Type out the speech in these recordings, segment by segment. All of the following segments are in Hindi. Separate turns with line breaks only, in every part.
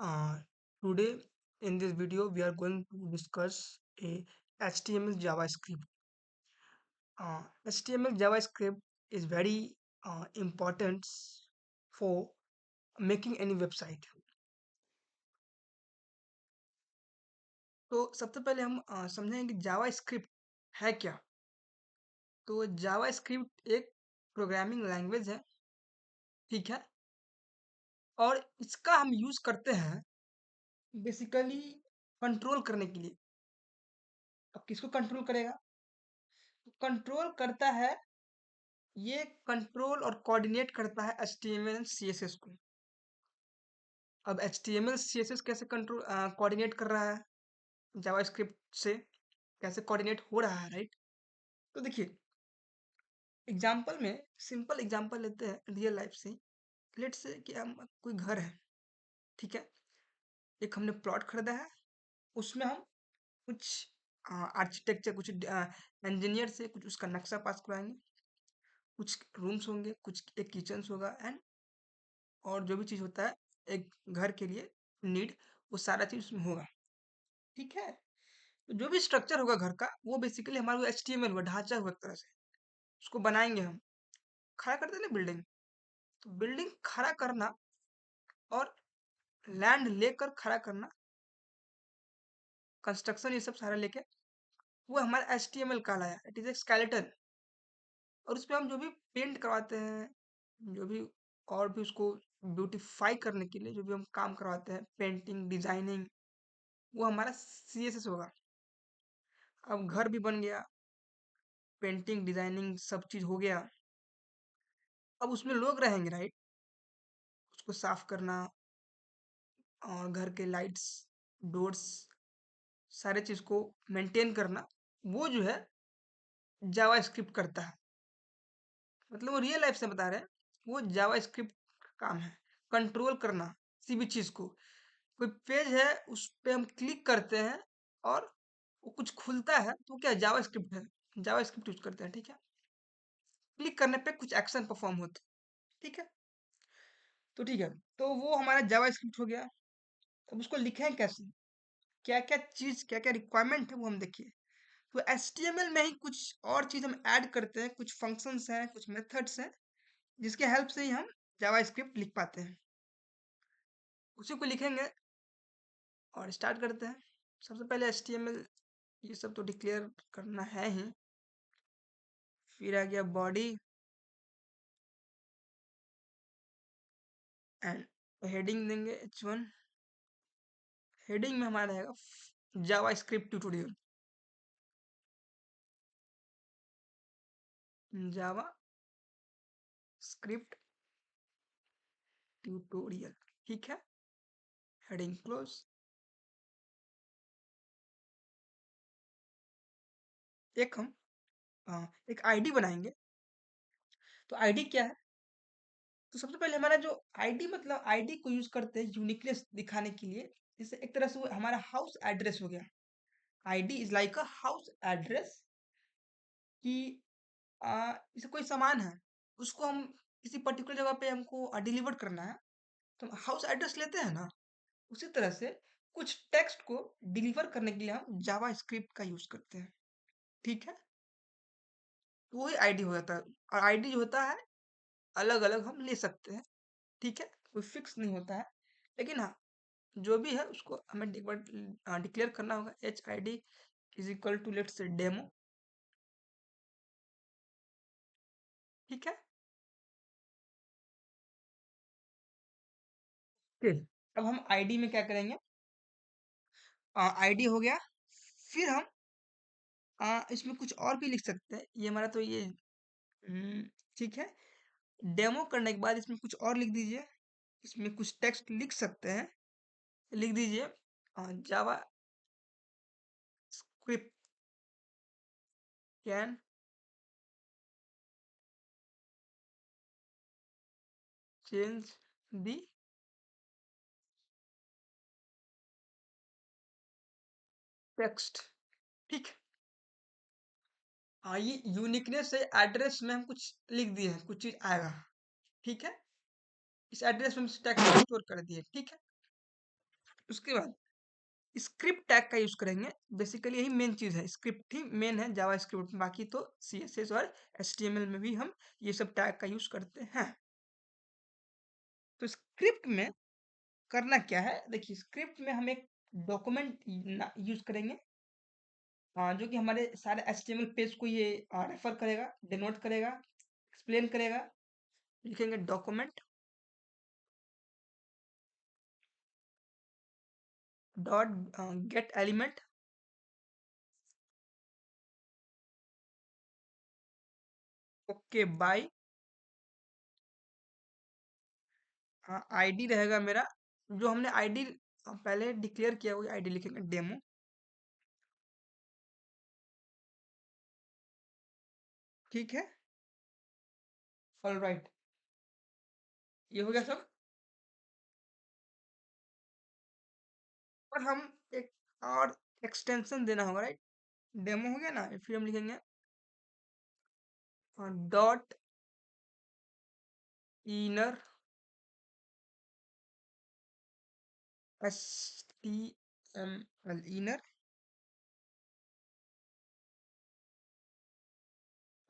Uh, Today in this video we are going to discuss a HTML JavaScript. HTML JavaScript is very important for making any website. तो सबसे पहले हम समझेंगे कि JavaScript है क्या। तो JavaScript एक प्रोग्रामिंग लैंग्वेज है, ठीक है, और इसका हम यूज करते हैं बेसिकली कंट्रोल करने के लिए। अब किसको कंट्रोल करेगा? कंट्रोल करता है, ये कंट्रोल और कोऑर्डिनेट करता है HTML CSS को। अब HTML CSS कैसे कंट्रोल कोऑर्डिनेट कर रहा है जावास्क्रिप्ट से, कैसे कोऑर्डिनेट हो रहा है, राइट? तो देखिए, एग्जांपल में सिंपल एग्जांपल लेते हैं रियल लाइफ से। लेट्स से कि हम कोई घर है, ठीक है, एक हमने प्लॉट खरीदा है, उसमें हम कुछ आर्किटेक्चर, कुछ इंजीनियर से कुछ उसका नक्शा पास कराएंगे। कुछ रूम्स होंगे, कुछ एक किचन होगा, एंड और जो भी चीज़ होता है एक घर के लिए नीड, वो सारा चीज़ उसमें होगा, ठीक है। तो जो भी स्ट्रक्चर होगा घर का, वो बेसिकली हमारा वो HTML हुआ, ढांचा हुआ एक तरह से। उसको बनाएंगे हम, खड़ा करते हैं ना बिल्डिंग। तो बिल्डिंग खड़ा करना और लैंड लेकर खड़ा करना, कंस्ट्रक्शन, ये सब सारा लेके, वो हमारा HTML कहलाया। It is a skeleton. और उस पर हम जो भी पेंट करवाते हैं, जो भी और भी उसको ब्यूटीफाई करने के लिए जो भी हम काम करवाते हैं, पेंटिंग, डिजाइनिंग, वो हमारा CSS होगा। अब घर भी बन गया, पेंटिंग, डिजाइनिंग सब चीज हो गया। अब उसमें लोग रहेंगे, राइट? उसको साफ करना और घर के लाइट्स, डोर्स, सारे चीज को मेंटेन करना, वो जो है जावास्क्रिप्ट करता है। मतलब वो रियल लाइफ से बता रहे हैं, वो जावास्क्रिप्ट काम है, कंट्रोल करना किसी भी चीज को। कोई पेज है, उस पे हम क्लिक करते हैं और वो कुछ खुलता है, तो क्या जावास्क्रिप्ट है, जावास्क्रिप्ट यूज करते हैं, ठीक है। क्लिक करने पे कुछ एक्शन परफॉर्म होते हैं, ठीक है। तो ठीक है, तो वो हमारा जावास्क्रिप्ट हो गया। अब उसको लिखें कैसे, क्या क्या चीज, क्या क्या रिक्वायरमेंट है, वो हम देखिए। तो HTML में ही कुछ और चीज हम ऐड करते हैं, कुछ फंक्शंस हैं, कुछ मेथड्स हैं, जिसके हेल्प से ही हम जावास्क्रिप्ट लिख पाते हैं। उसी को लिखेंगे और स्टार्ट करते हैं। सबसे पहले HTML ये सब तो डिक्लेयर करना है ही। फिर आ गया बॉडी एंड हेडिंग देंगे H1। हेडिंग में हमारा रहेगा जावास्क्रिप्ट ट्यूटोरियल, जावा स्क्रिप्ट ट्यूटोरियल, ठीक है। Heading close. एक हम एक आईडी बनाएंगे। तो आईडी क्या है? तो सबसे पहले हमारा जो आईडी, मतलब आईडी को यूज करते हैं यूनिकनेस दिखाने के लिए। जैसे एक तरह से वो हमारा हाउस एड्रेस हो गया। ID is like a house address, कि जैसे कोई सामान है, उसको हम किसी पर्टिकुलर जगह पे हमको डिलीवर करना है, तो हम हाउस एड्रेस लेते हैं ना। उसी तरह से कुछ टेक्स्ट को डिलीवर करने के लिए हम जावा स्क्रिप्ट का यूज करते हैं, ठीक है। तो वही आईडी हो जाता है। और आईडी जो होता है, अलग अलग हम ले सकते हैं, ठीक है, कोई फिक्स नहीं होता है। लेकिन हाँ, जो भी है उसको हमें एक बार डिक्लेयर करना होगा। HID is equal to let's say demo, ठीक है। फिर अब हम आईडी में क्या करेंगे, आईडी हो गया। फिर हम इसमें कुछ और भी लिख सकते हैं। ये हमारा तो ये हम्म, ठीक है। डेमो करने के बाद इसमें कुछ और लिख दीजिए। इसमें कुछ टेक्स्ट लिख सकते हैं। लिख दीजिए JavaScript can change the text, ठीक। हाँ, ये यूनिकनेस है, एड्रेस में हम कुछ लिख दिए हैं, कुछ चीज आएगा, ठीक है। इस एड्रेस में टेक्स्ट स्टोर कर दिए, ठीक है। उसके बाद स्क्रिप्ट टैग का यूज करेंगे। बेसिकली यही मेन चीज है, स्क्रिप्ट ही मेन है जावा स्क्रिप्ट, बाकी तो CSS और HTML में भी हम ये सब टैग का यूज करते हैं। तो स्क्रिप्ट में करना क्या है, देखिए स्क्रिप्ट में हम एक डॉक्यूमेंट यूज करेंगे, जो कि हमारे सारे HTML पेज को ये रेफर करेगा, डिनोट करेगा, एक्सप्लेन करेगा। लिखेंगे document dot get element okay bye ID रहेगा मेरा, जो हमने आईडी पहले डिक्लेयर किया हुआ आईडी लिखेंगे डेमो। ठीक है, ऑलराइट, ये हो गया सब। और हम एक और एक्सटेंशन देना होगा, राइट। डेमो हो गया ना, फिर हम लिखेंगे dot inner HTML inner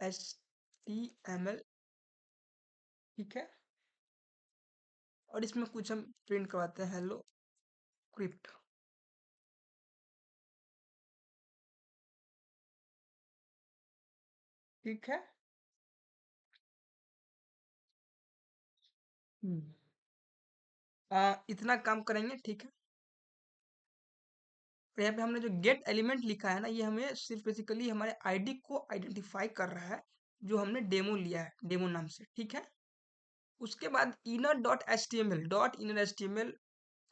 HTML। ठीक है, और इसमें कुछ हम प्रिंट करवाते हैं, हेलो स्क्रिप्ट। ठीक है। हम्म। इतना काम करेंगे, ठीक है। और यहाँ पे हमने जो गेट एलिमेंट लिखा है ना, ये हमें सिर्फ बेसिकली हमारे आईडी को आइडेंटिफाई कर रहा है, जो हमने डेमो लिया है, डेमो नाम से। ठीक है। उसके बाद inner.html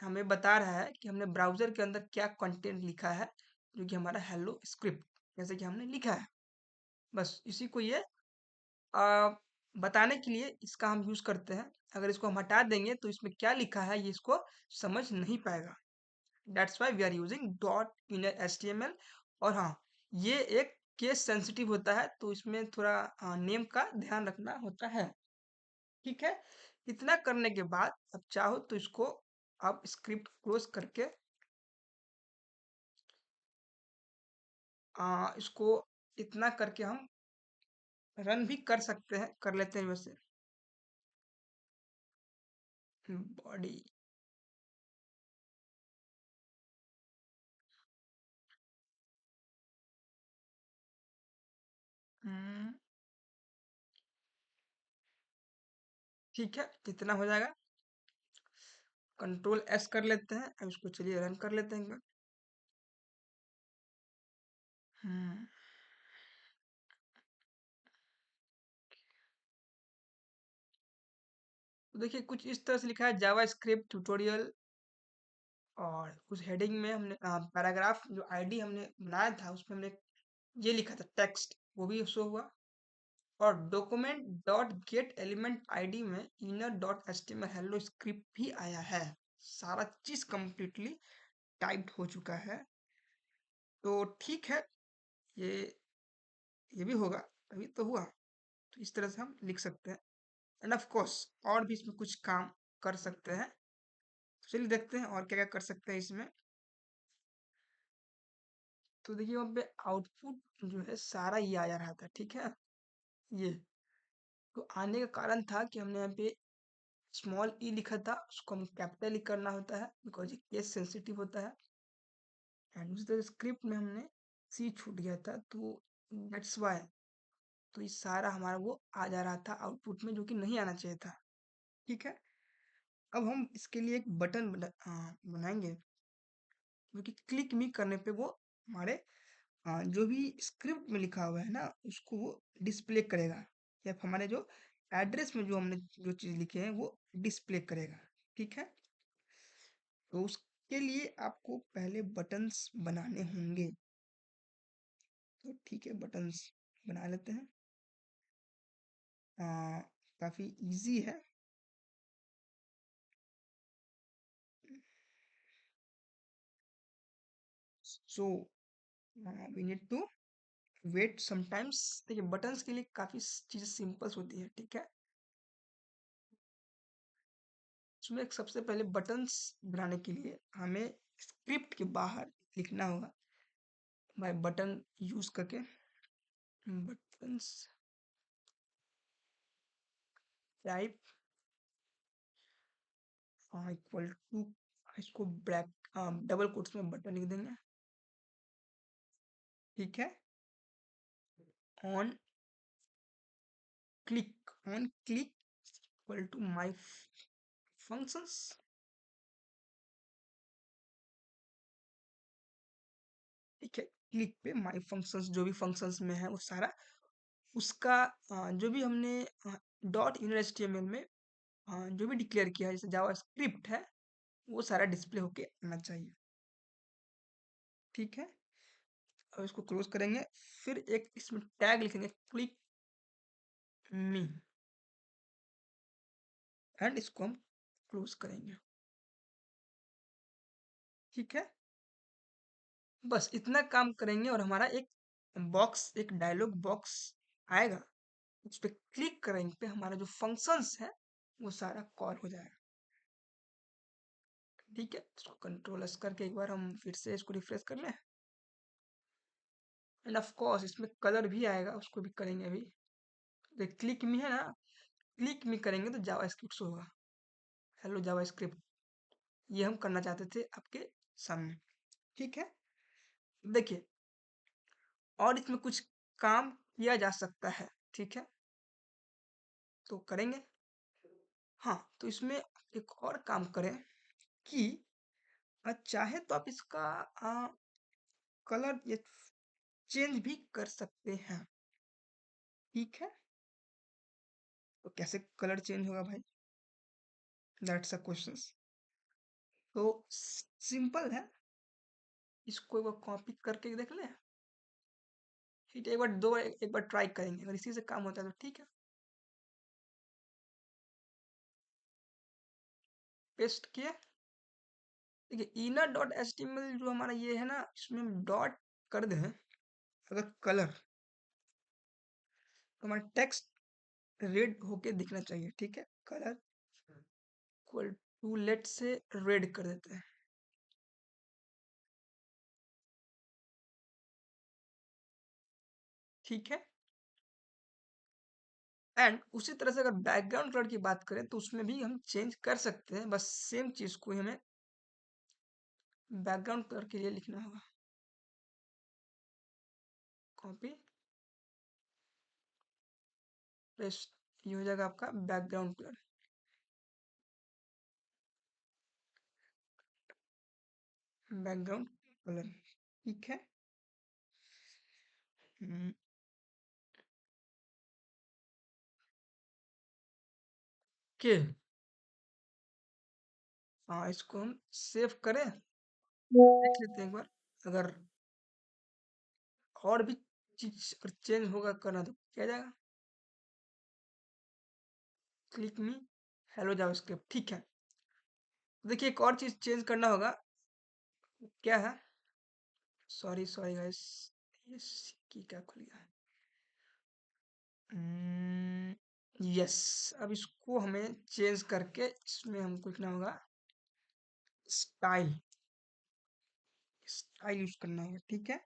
हमें बता रहा है कि हमने ब्राउजर के अंदर क्या कंटेंट लिखा है, जो कि हमारा हेलो स्क्रिप्ट जैसे कि हमने लिखा है। बस इसी को ये आ, बताने के लिए इसका हम यूज करते हैं। अगर इसको हम हटा देंगे तो इसमें क्या लिखा है ये इसको समझ नहीं पाएगा। That's why we are using dot inner HTML। और हाँ, ये एक केस सेंसिटिव होता है, तो इसमें थोड़ा नेम का ध्यान रखना होता है। ठीक है। इतना करने के बाद अब चाहो तो इसको आप स्क्रिप्ट क्लोज करके इसको इतना करके हम रन भी कर सकते हैं, कर लेते हैं वैसे। बॉडी। ठीक है, इतना हो जाएगा। कंट्रोल S कर लेते हैं, अब इसको चलिए रन कर लेते हैं एक बार। हम्म, तो देखिए कुछ इस तरह से लिखा है, जावा स्क्रिप्ट ट्यूटोरियल। और उस हेडिंग में हमने पैराग्राफ जो आईडी हमने बनाया था उसमें हमने ये लिखा था टेक्स्ट, वो भी शो हुआ। और document dot get element ID में inner dot HTML hello script भी आया है। सारा चीज कंप्लीटली टाइप्ड हो चुका है। तो ठीक है, ये ये भी होगा, अभी तो हुआ। तो इस तरह से हम लिख सकते हैं। एंड ऑफ कोर्स और भी इसमें कुछ काम कर सकते हैं। तो चलिए देखते हैं और क्या क्या कर सकते हैं इसमें। तो देखिए वहाँ पे आउटपुट जो है सारा ये आ जा रहा था, ठीक है। ये तो आने का कारण था कि हमने यहाँ पे स्मॉल ई लिखा था, उसको हम कैपिटल ही करना होता है, बिकॉज ये केस सेंसिटिव होता है। एंड उसी तरह स्क्रिप्ट में हमने सी छूट गया था, तो दैट्स वाई। तो ये सारा हमारा वो आ जा रहा था आउटपुट में, जो कि नहीं आना चाहिए था। ठीक है। अब हम इसके लिए एक बटन बनाएंगे, जो कि क्लिक मी करने पे वो हमारे जो भी स्क्रिप्ट में लिखा हुआ है ना उसको वो डिस्प्ले करेगा, या फिर हमारे जो एड्रेस में जो हमने जो चीज़ लिखे हैं वो डिस्प्ले करेगा। ठीक है। तो उसके लिए आपको पहले बटन्स बनाने होंगे। तो ठीक है, बटन्स बना लेते हैं। काफ़ी इजी है। So we need to wait sometimes. देखिए बटन्स के लिए काफ़ी चीज़ें सिंपल्स होती है, ठीक है। उसमें एक सबसे पहले बटन्स बनाने के लिए हमें स्क्रिप्ट के बाहर लिखना होगा बाय बटन यूज करके बटन्स टाइप इक्वल टू, इसको ब्लैक डबल कोट्स में बटन लिख देंगे, ठीक है। On click, on click equal to my functions, ठीक है। क्लिक पे माई फंक्शंस, जो भी फंक्शंस में है वो सारा उसका जो भी हमने डॉट इनर एचटीएमएल में जो भी डिक्लेयर किया है जैसे जावा स्क्रिप्ट है वो सारा डिस्प्ले होके आना चाहिए, ठीक है। अब इसको क्लोज करेंगे, फिर एक इसमें टैग लिखेंगे क्लिक मी एंड इसको हम क्लोज करेंगे, ठीक है। बस इतना काम करेंगे और हमारा एक बॉक्स, एक डायलॉग बॉक्स आएगा, उस पर क्लिक करेंगे पे हमारा जो फंक्शंस है वो सारा कॉल हो जाएगा, ठीक है। इसको कंट्रोल एस करके एक बार हम फिर से इसको रिफ्रेश कर लें एंड ऑफ कोर्स इसमें कलर भी आएगा, उसको भी करेंगे अभी। तो क्लिक में है ना, क्लिक में करेंगे तो जावा स्क्रिप्ट होगा, हेलो जावा स्क्रिप्ट, ये हम करना चाहते थे आपके सामने, ठीक है। देखिए और इसमें कुछ काम किया जा सकता है, ठीक है, तो करेंगे। हाँ तो इसमें एक और काम करें कि चाहे तो आप इसका कलर ये चेंज भी कर सकते हैं, ठीक है। तो कैसे कलर चेंज होगा भाई, दैट्स अ क्वेश्चन। तो सिंपल है, इसको एक बार कॉपी करके देख ले, ठीक है। एक बार दो एक बार ट्राई करेंगे, अगर इसी से काम होता है तो ठीक है। पेस्ट किया, देखिए inner dot H T M L जो हमारा ये है ना, इसमें हम डॉट कर दें अगर कलर, तो हमारा टेक्स्ट रेड होके दिखना चाहिए, ठीक है। कलर इक्वल टू लेट से रेड कर देते हैं, ठीक है। एंड उसी तरह से अगर बैकग्राउंड कलर की बात करें तो उसमें भी हम चेंज कर सकते हैं, बस सेम चीज को ही हमें बैकग्राउंड कलर के लिए लिखना होगा, कॉपी पेस्ट, ये हो जाएगा आपका बैकग्राउंड कलर, बैकग्राउंड कलर, ठीक है। हम्म, के हाँ इसको हम सेव करें, देख लेते हैं एक बार, अगर और भी चीज अगर चेंज होगा करना तो किया जाएगा। क्लिक मी हेलो जावास्क्रिप्ट, ठीक है। देखिए एक और चीज चेंज करना होगा, क्या है, सॉरी सॉरी गाइस, ये की क्या खुल गया, यस। अब इसको हमें चेंज करके इसमें हमको लिखना होगा स्टाइल, स्टाइल यूज करना होगा, ठीक है।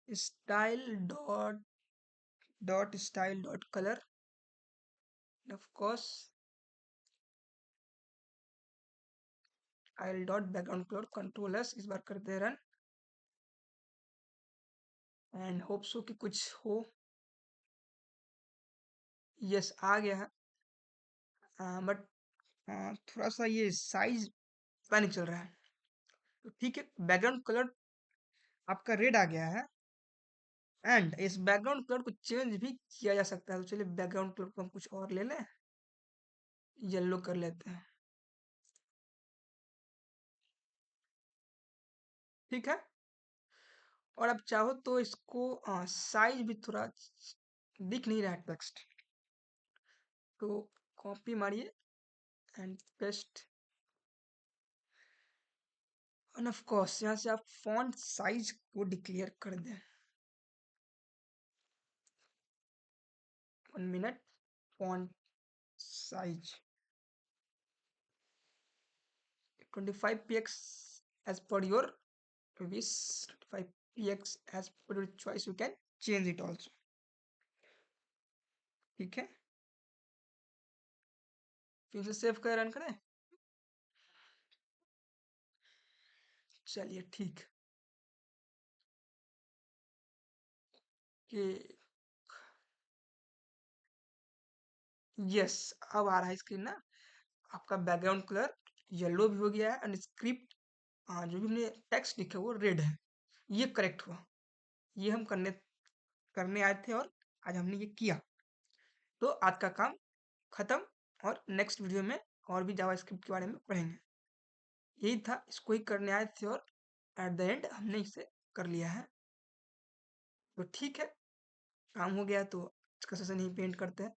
Style dot dot style dot colour, of course style dot background colour, control S इस बार करते हैं रन एंड होप सो कि कुछ हो, यस आ गया है, बट थोड़ा सा ये साइज पता नहीं चल रहा है, तो ठीक है। बैकग्राउंड कलर आपका रेड आ गया है एंड इस बैकग्राउंड कलर को चेंज भी किया जा सकता है, तो चलिए बैकग्राउंड कलर को हम कुछ और ले लें, येलो कर लेते हैं, ठीक है। और अब चाहो तो इसको साइज भी थोड़ा दिख नहीं रहा है टेक्स्ट, तो कॉपी मारिए and paste end of course यहाँ से आप फॉन्ट साइज को डिक्लेयर कर दें, 1 minute, font size 25 px as per your wish, 25 px as per your choice, you can change it also. ठीक है, फिर से सेव कर रन करें। चलिए ठीक कि यस, अब आ रहा है स्क्रीन ना। आपका बैकग्राउंड कलर येलो भी हो गया है, एंड स्क्रिप्ट जो भी हमने टेक्स्ट लिखा है वो रेड है। ये करेक्ट हुआ। ये हम करने करने आए थे और आज हमने ये किया। तो आज का काम खत्म, और नेक्स्ट वीडियो में और भी जावास्क्रिप्ट के बारे में पढ़ेंगे। यही था, इसको ही करने आए थे और एट द एंड हमने इसे कर लिया है। तो ठीक है, काम हो गया तो इसका सेशन यहीं पे एंड करते हैं।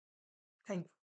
Thank you.